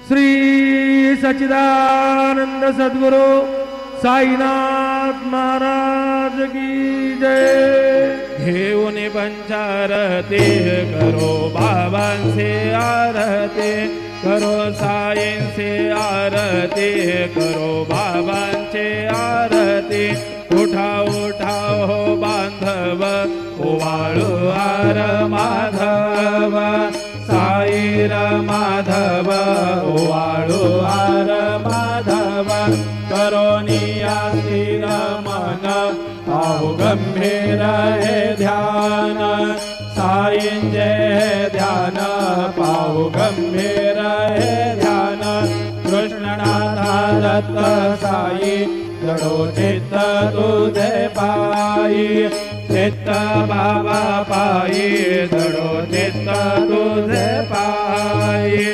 श्री सच्चिदानंद सद्गुरु साईनाथ महाराज की जय। घेऊन पंचारती करो बाबांचे आरती, करो साईंचे आरती, करो बाबांचे आरती। उठा उठा हो बांधव ओवाळू आर माधव, साईर माधव ओवाळू आर माधव। करोनिया स्थिर मन पाहु गंभीर हे ध्यान, साईंचे ध्यान पाहु गंभीर हे ध्यान। कृष्णनाथा दत्त साई जडो चित्त तुझे पायी, चित्त बाबा पायी जडो चित्त तुझे पायी।